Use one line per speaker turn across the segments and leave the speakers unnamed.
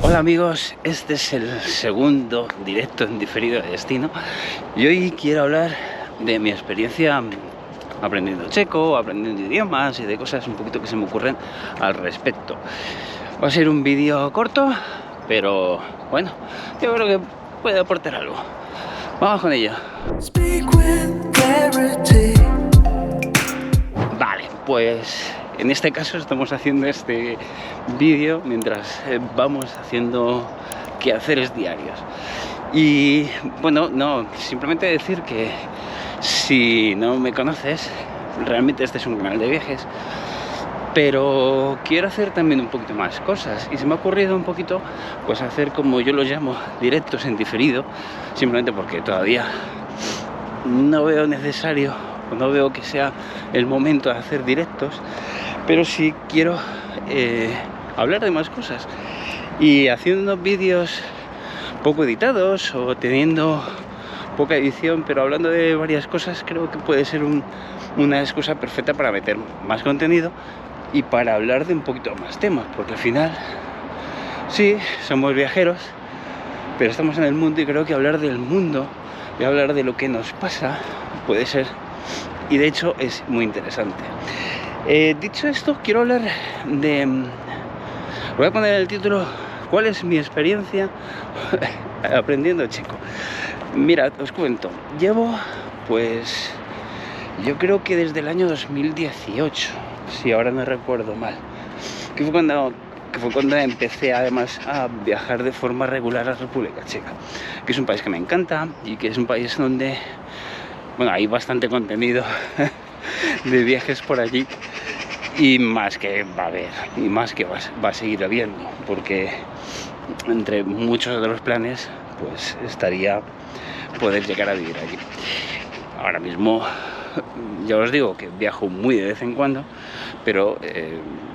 Hola amigos, este es el segundo directo en diferido de Destino y hoy quiero hablar de mi experiencia aprendiendo checo, aprendiendo idiomas y de cosas un poquito que se me ocurren al respecto. Va a ser un vídeo corto, pero bueno, yo creo que puede aportar algo. Vamos con ello. Vale, pues en este caso estamos haciendo este vídeo mientras vamos haciendo quehaceres diarios. Y bueno, no, simplemente decir que si no me conoces, realmente este es un canal de viajes, pero quiero hacer también un poquito más cosas y se me ha ocurrido un poquito pues hacer, como yo lo llamo, directos en diferido, simplemente porque todavía no veo necesario, no veo que sea el momento de hacer directos, pero sí quiero hablar de más cosas y haciendo vídeos poco editados o teniendo poca edición, pero hablando de varias cosas, creo que puede ser una excusa perfecta para meter más contenido y para hablar de un poquito más temas, porque al final sí, somos viajeros, pero estamos en el mundo y creo que hablar del mundo y hablar de lo que nos pasa puede ser, y de hecho es muy interesante. Dicho esto, quiero hablar de... Voy a poner el título: ¿cuál es mi experiencia aprendiendo checo? Mirad, os cuento. Llevo, pues, yo creo que desde el año 2018, si ahora no recuerdo mal, que fue cuando empecé además a viajar de forma regular a República Checa, que es un país que me encanta y que es un país donde, bueno, hay bastante contenido de viajes por allí, y más que va a haber, y más que va a seguir habiendo, porque entre muchos de los planes pues estaría poder llegar a vivir allí. Ahora mismo ya os digo que viajo muy de vez en cuando, pero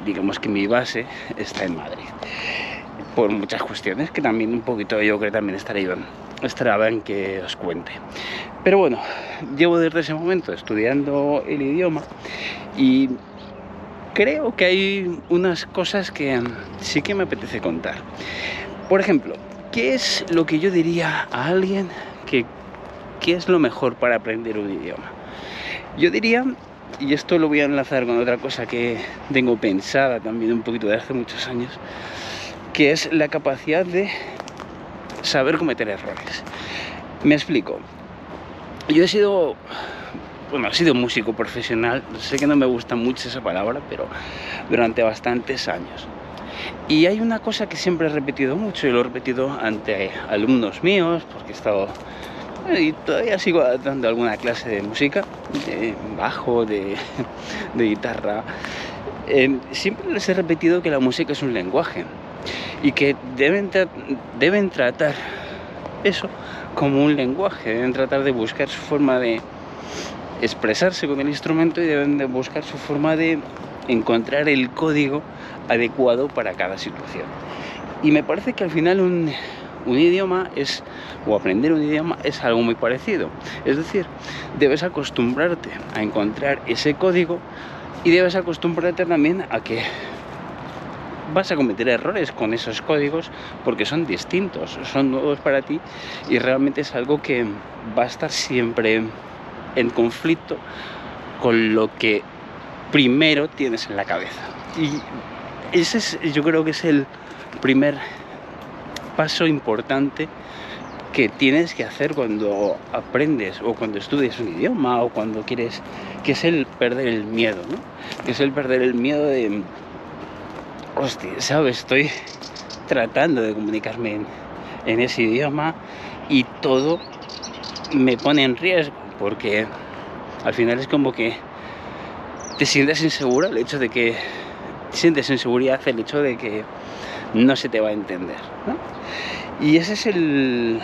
digamos que mi base está en Madrid, por muchas cuestiones que también un poquito yo creo que también estará en que os cuente. Pero bueno, llevo desde ese momento estudiando el idioma y creo que hay unas cosas que sí que me apetece contar. Por ejemplo, ¿qué es lo que yo diría a alguien qué es lo mejor para aprender un idioma? Yo diría, y esto lo voy a enlazar con otra cosa que tengo pensada también un poquito de hace muchos años, que es la capacidad de saber cometer errores. Me explico. Yo he sido músico profesional, sé que no me gusta mucho esa palabra, pero durante bastantes años. Y hay una cosa que siempre he repetido mucho, y lo he repetido ante alumnos míos, porque he estado, y todavía sigo dando alguna clase de música, de bajo, de guitarra. Siempre les he repetido que la música es un lenguaje y que deben tratar eso como un lenguaje, deben tratar de buscar su forma de expresarse con el instrumento y deben de buscar su forma de encontrar el código adecuado para cada situación. Y me parece que al final un idioma o aprender un idioma es algo muy parecido. Es decir, debes acostumbrarte a encontrar ese código y debes acostumbrarte también a que vas a cometer errores con esos códigos porque son distintos, son nuevos para ti y realmente es algo que va a estar siempre en conflicto con lo que primero tienes en la cabeza. Y yo creo que es el primer paso importante que tienes que hacer cuando aprendes o cuando estudias un idioma o cuando quieres, que es el perder el miedo, ¿no? Que es el perder el miedo de, hostia, ¿sabes? Estoy tratando de comunicarme en ese idioma y todo me pone en riesgo, porque al final es como que te sientes insegura, sientes inseguridad el hecho de que no se te va a entender, ¿no? Y ese es el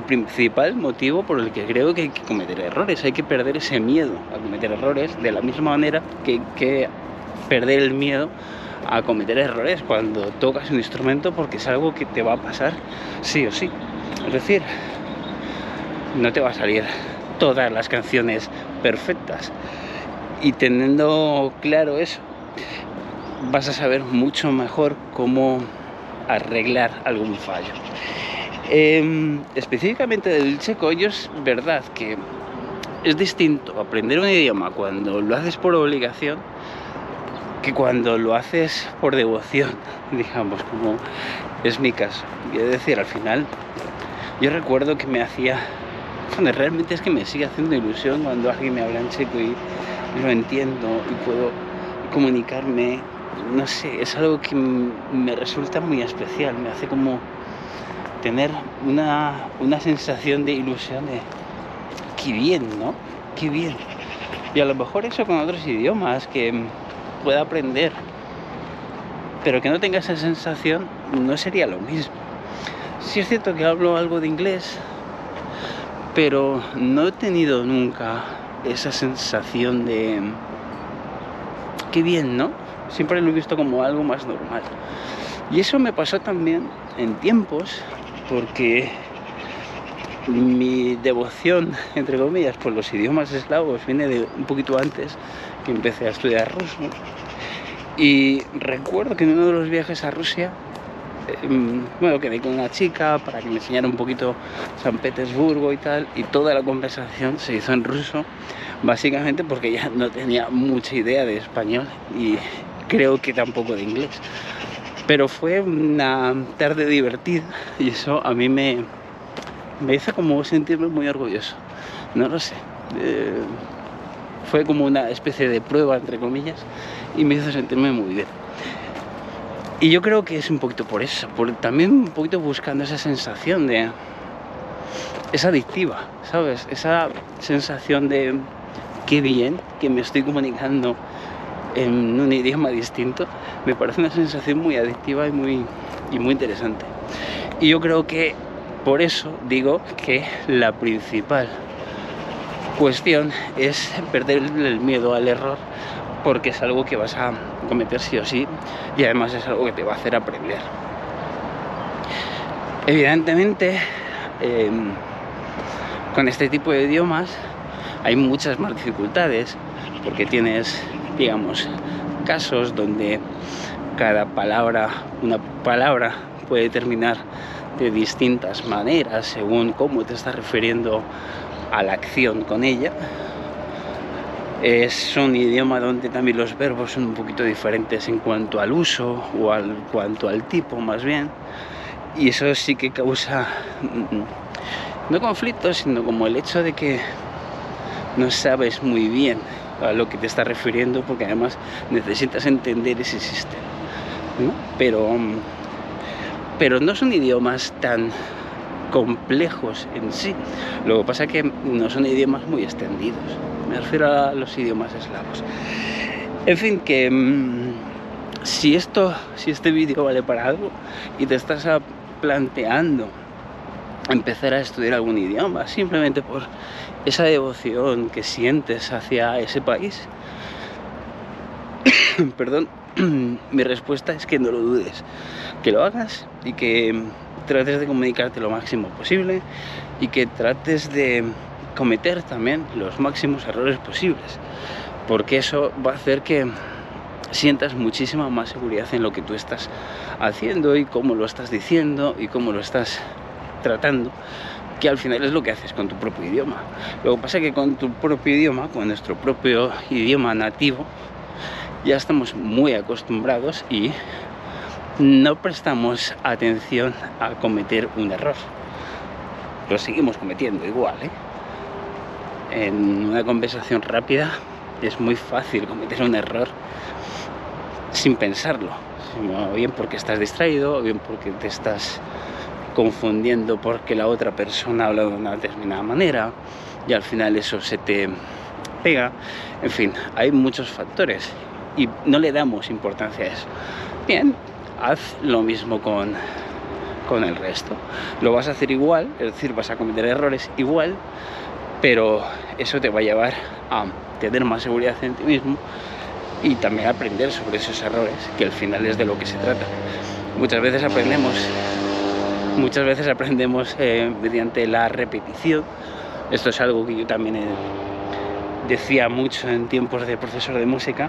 principal motivo por el que creo que hay que cometer errores. Hay que perder ese miedo a cometer errores, de la misma manera que perder el miedo a cometer errores cuando tocas un instrumento, porque es algo que te va a pasar sí o sí. Es decir, no te va a salir todas las canciones perfectas, y teniendo claro eso vas a saber mucho mejor cómo arreglar algún fallo. Específicamente del checo, es verdad que es distinto aprender un idioma cuando lo haces por obligación que cuando lo haces por devoción, digamos, como es mi caso. Es decir, al final yo recuerdo que me hacía, bueno, realmente es que me sigue haciendo ilusión cuando alguien me habla en checo y lo entiendo y puedo comunicarme. No sé, es algo que me resulta muy especial, me hace como tener una sensación de ilusión de qué bien, ¿no? Qué bien. Y a lo mejor eso con otros idiomas que pueda aprender, pero que no tenga esa sensación, no sería lo mismo. Sí es cierto que hablo algo de inglés, pero no he tenido nunca esa sensación de qué bien, ¿no? Siempre lo he visto como algo más normal. Y eso me pasó también en tiempos, porque mi devoción, entre comillas, por los idiomas eslavos viene de un poquito antes que empecé a estudiar ruso. Y recuerdo que en uno de los viajes a Rusia, quedé con una chica para que me enseñara un poquito San Petersburgo y tal, y toda la conversación se hizo en ruso, básicamente porque ya no tenía mucha idea de español y creo que tampoco de inglés. Pero fue una tarde divertida y eso a mí me hizo como sentirme muy orgulloso. No lo sé. Fue como una especie de prueba, entre comillas, y me hizo sentirme muy bien. Y yo creo que es un poquito por eso, también un poquito buscando esa sensación de... es adictiva, ¿sabes? Esa sensación de qué bien que me estoy comunicando en un idioma distinto, me parece una sensación muy adictiva y muy interesante. Y yo creo que por eso digo que la principal cuestión es perder el miedo al error, porque es algo que vas a cometer sí o sí y además es algo que te va a hacer aprender. Evidentemente, con este tipo de idiomas hay muchas más dificultades, porque tienes, digamos, casos donde una palabra puede terminar de distintas maneras según cómo te estás refiriendo a la acción con ella. Es un idioma donde también los verbos son un poquito diferentes en cuanto al uso o en cuanto al tipo, más bien, y eso sí que causa no conflictos, sino como el hecho de que no sabes muy bien a lo que te estás refiriendo, porque además necesitas entender ese sistema, ¿no? Pero no son idiomas tan complejos en sí. Lo que pasa es que no son idiomas muy extendidos. Me refiero a los idiomas eslavos. En fin, que si este vídeo vale para algo y te estás planteando empezar a estudiar algún idioma simplemente por esa devoción que sientes hacia ese país, perdón, mi respuesta es que no lo dudes, que lo hagas y que trates de comunicarte lo máximo posible y que trates de cometer también los máximos errores posibles, porque eso va a hacer que sientas muchísima más seguridad en lo que tú estás haciendo y cómo lo estás diciendo y cómo lo estás tratando, que al final es lo que haces con tu propio idioma. Lo que pasa es que con tu propio idioma, con nuestro propio idioma nativo, ya estamos muy acostumbrados y no prestamos atención a cometer un error. Lo seguimos cometiendo igual, ¿eh? En una conversación rápida es muy fácil cometer un error sin pensarlo, o bien porque estás distraído, o bien porque te estás confundiendo porque la otra persona habla de una determinada manera y al final eso se te pega. En fin, hay muchos factores y no le damos importancia a eso. Bien, haz lo mismo con el resto. Lo vas a hacer igual, es decir, vas a cometer errores igual, pero eso te va a llevar a tener más seguridad en ti mismo y también a aprender sobre esos errores, que al final es de lo que se trata. Muchas veces aprendemos mediante la repetición. Esto es algo que yo también decía mucho en tiempos de profesor de música,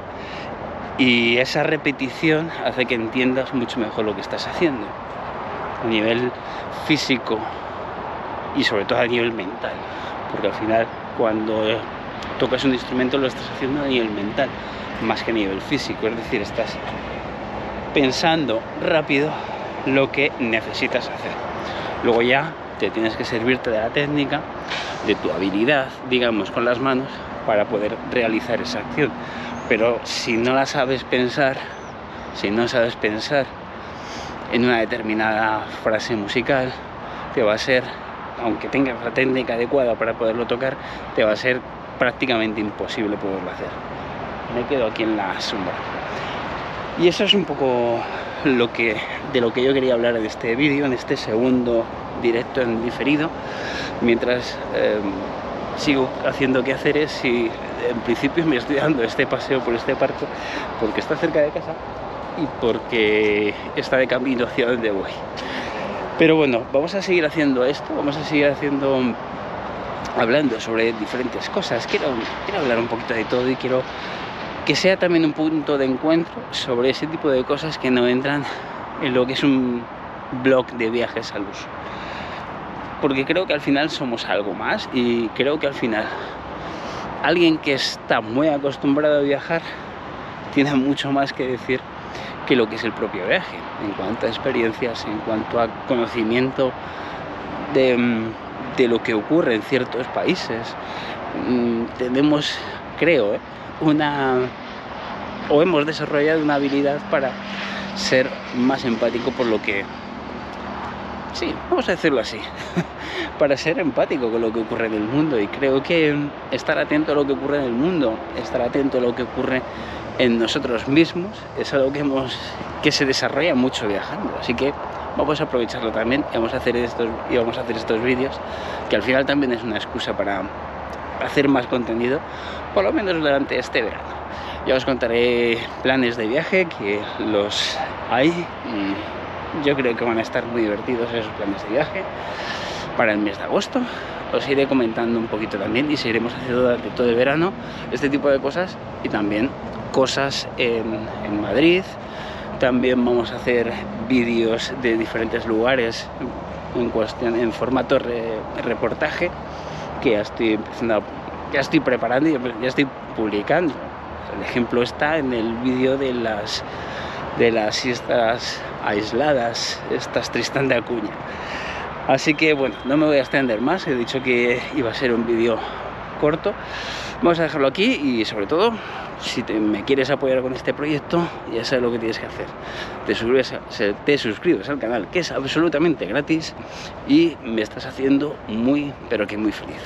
Y esa repetición hace que entiendas mucho mejor lo que estás haciendo, a nivel físico y sobre todo a nivel mental, porque al final cuando tocas un instrumento lo estás haciendo a nivel mental, más que a nivel físico, es decir, estás pensando rápido lo que necesitas hacer. Luego ya te tienes que servirte de la técnica, de tu habilidad, digamos, con las manos para poder realizar esa acción. Pero si no la sabes pensar, si no sabes pensar en una determinada frase musical, te va a ser, aunque tengas la técnica adecuada para poderlo tocar, te va a ser prácticamente imposible poderlo hacer. Me quedo aquí en la sombra. Y eso es un poco de lo que yo quería hablar en este vídeo, en este segundo directo en diferido, mientras sigo haciendo quehaceres y en principio me estoy dando este paseo por este parque porque está cerca de casa y porque está de camino hacia donde voy. Pero bueno, vamos a seguir haciendo esto, vamos a seguir hablando sobre diferentes cosas. Quiero hablar un poquito de todo y quiero que sea también un punto de encuentro sobre ese tipo de cosas que no entran en lo que es un blog de viajes al uso. Porque creo que al final somos algo más y creo que al final alguien que está muy acostumbrado a viajar tiene mucho más que decir que lo que es el propio viaje, en cuanto a experiencias, en cuanto a conocimiento de lo que ocurre en ciertos países. Tenemos, creo, hemos desarrollado una habilidad para ser más empático por lo que... Sí, vamos a decirlo así, para ser empático con lo que ocurre en el mundo, y creo que estar atento a lo que ocurre en el mundo, estar atento a lo que ocurre en nosotros mismos, es algo que se desarrolla mucho viajando, así que vamos a aprovecharlo también y vamos a hacer estos vídeos, que al final también es una excusa para hacer más contenido, por lo menos durante este verano. Ya os contaré planes de viaje, que los hay, y yo creo que van a estar muy divertidos esos planes de viaje para el mes de agosto. Os iré comentando un poquito también y seguiremos haciendo durante todo el verano este tipo de cosas, y también cosas en Madrid. También vamos a hacer vídeos de diferentes lugares en formato reportaje, que ya estoy preparando y ya estoy publicando. El ejemplo está en el vídeo de las islas aisladas, estas Tristán de Acuña. Así que bueno, no me voy a extender más, he dicho que iba a ser un vídeo corto. Vamos a dejarlo aquí, y sobre todo, si me quieres apoyar con este proyecto, ya sabes lo que tienes que hacer. Te suscribes al canal, que es absolutamente gratis, y me estás haciendo muy, pero que muy feliz.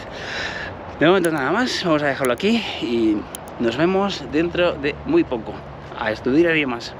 De momento nada más, vamos a dejarlo aquí y nos vemos dentro de muy poco. A estudiar y más.